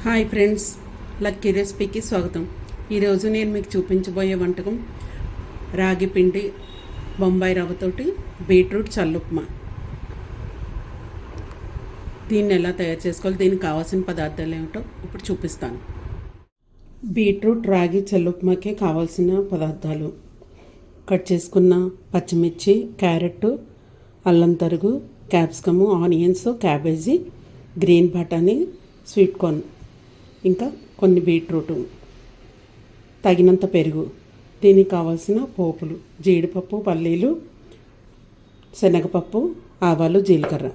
Hi friends, lucky రెసిపీకి స్వాగతం. ఈరోజు నేను మీకు చూపించబోయే వంటకం రాగి పిండి బొంబాయి రవ్వతోటి బీట్రూట్ చల్లుప్మా. దీన్ని ఎలా తయారు చేసుకోవాలి, దీనికి కావాల్సిన పదార్థాలు ఏమిటో ఇప్పుడు చూపిస్తాను. బీట్రూట్ రాగి చల్లుప్మాకి కావాల్సిన పదార్థాలు: కట్ చేసుకున్న పచ్చిమిర్చి, క్యారెట్, అల్లం తరుగు, క్యాప్సికము, ఆనియన్స్, క్యాబేజీ, గ్రీన్ బఠానీ, స్వీట్ కార్న్, ఇంకా కొన్ని బీట్రూట్, తగినంత పెరుగు. దీనికి కావాల్సిన పోపులు: జీడిపప్పు, పల్లీలు, శనగపప్పు, ఆవాలు, జీలకర్ర.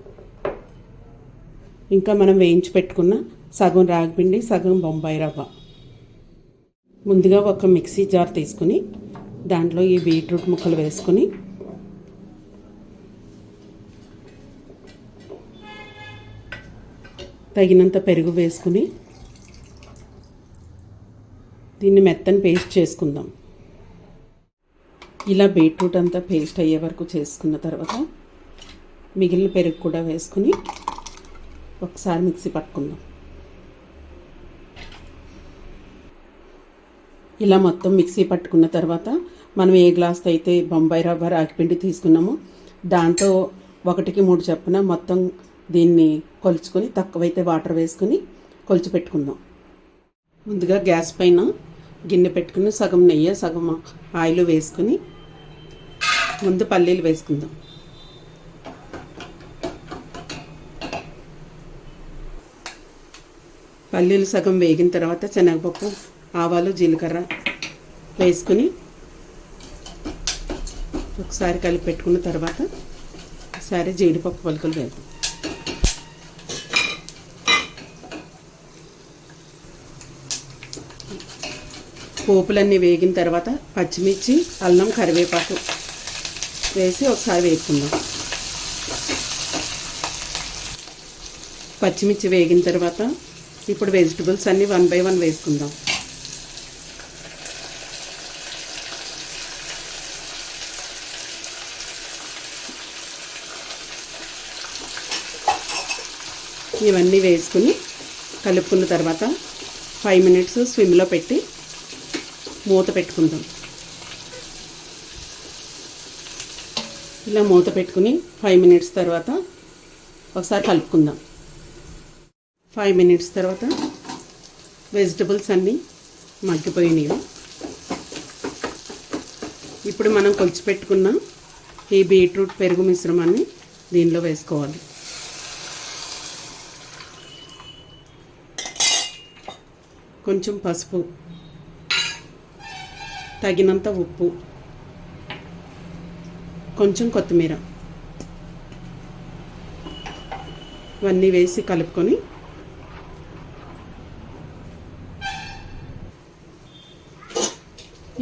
ఇంకా మనం వేయించి పెట్టుకున్న సగం రాగిపిండి, సగం బొంబాయి రవ్వ. ముందుగా ఒక మిక్సీ జార్ తీసుకుని దాంట్లో ఈ బీట్రూట్ ముక్కలు వేసుకుని తగినంత పెరుగు వేసుకుని దీన్ని మెత్తని పేస్ట్ చేసుకుందాం. ఇలా బీట్రూట్ అంతా పేస్ట్ అయ్యే వరకు చేసుకున్న తర్వాత మిగిలిన పెరుగు కూడా వేసుకుని ఒకసారి మిక్సీ పట్టుకుందాం. ఇలా మొత్తం మిక్సీ పట్టుకున్న తర్వాత మనం ఏ గ్లాస్తో అయితే బొంబాయి రవ్వ రాగిపిండి తీసుకున్నామో దాంతో 1కి 3 చొప్పున మొత్తం దీన్ని కొలుచుకొని, తక్కువైతే వాటర్ వేసుకొని కొలిచి పెట్టుకుందాం. ముందుగా గ్యాస్ పైన గిన్నె పెట్టుకుని సగం నెయ్యి, సగం ఆయిల్ వేసుకుని ముందు పల్లీలు వేసుకుందాం. పల్లీలు సగం వేగిన తర్వాత శనగపప్పు, ఆవాలు, జీలకర్ర వేసుకుని ఒకసారి కలిపి పెట్టుకున్న తర్వాత ఒకసారి జీడిపప్పు పలుకులు వేద్దాం. పోపులన్నీ వేగిన తర్వాత పచ్చిమిర్చి, అల్లం, కరివేపాకు వేసి ఒకసారి వేసుకుందాం. పచ్చిమిర్చి వేగిన తర్వాత ఇప్పుడు వెజిటబుల్స్ అన్నీ 1 బై 1 వేసుకుందాం. ఇవన్నీ వేసుకుని కలుపుకున్న తర్వాత 5 మినిట్స్ స్విమ్లో పెట్టి మూత పెట్టుకుందాం. ఇలా మూత పెట్టుకుని 5 మినిట్స్ తర్వాత ఒకసారి కలుపుకుందాం. 5 మినిట్స్ తర్వాత వెజిటబుల్స్ అన్నీ మగ్గిపోయినాయి. ఇప్పుడు మనం కొలిచి పెట్టుకున్న ఈ బీట్రూట్ పెరుగు మిశ్రమాన్ని దీనిలో వేసుకోవాలి. కొంచెం పసుపు, తగినంత ఉప్పు, కొంచెం కొత్తిమీర ఇవన్నీ వేసి కలుపుకొని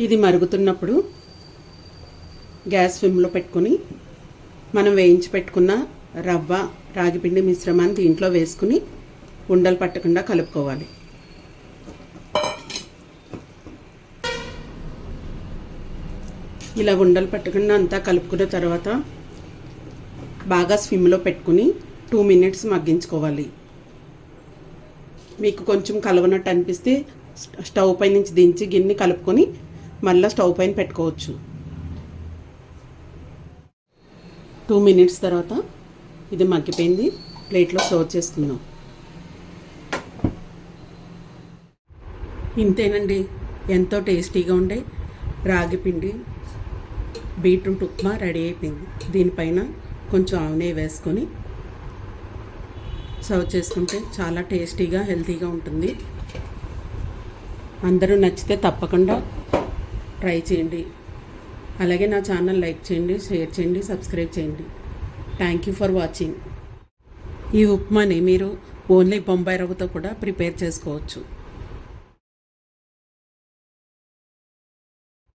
ఇది మరుగుతున్నప్పుడు గ్యాస్ ఫ్లేమ్లో పెట్టుకొని మనం వేయించి పెట్టుకున్న రవ్వ రాగిపిండి మిశ్రమాన్ని దీంట్లో వేసుకుని ఉండలు పట్టకుండా కలుపుకోవాలి. ఇలా ఉండలు పట్టకుండా అంతా కలుపుకున్న తర్వాత బాగా స్విమ్లో పెట్టుకుని 2 మినిట్స్ మగ్గించుకోవాలి. మీకు కొంచెం కలవనట్టు అనిపిస్తే స్టవ్ పై నుంచి దించి గిన్నె కలుపుకొని మళ్ళీ స్టవ్ పైన పెట్టుకోవచ్చు. 2 మినిట్స్ తర్వాత ఇది మగ్గిపోయింది. ప్లేట్లో సర్వ్ చేసుకుందాం. ఇంతేనండి, ఎంతో టేస్టీగా ఉండే రాగిపిండి బీట్రూట్ ఉప్మా రెడీ అయిపోయింది. దీనిపైన కొంచెం ఆవనే వేసుకొని సర్వ్ చేసుకుంటే చాలా టేస్టీగా, హెల్తీగా ఉంటుంది. అందరూ నచ్చితే తప్పకుండా ట్రై చేయండి. అలాగే నా ఛానల్ లైక్ చేయండి, షేర్ చేయండి, సబ్స్క్రైబ్ చేయండి. Thank you for watching. ఈ ఉప్మాని మీరు ఓన్లీ బొంబాయి రవ్వతో కూడా ప్రిపేర్ చేసుకోవచ్చు.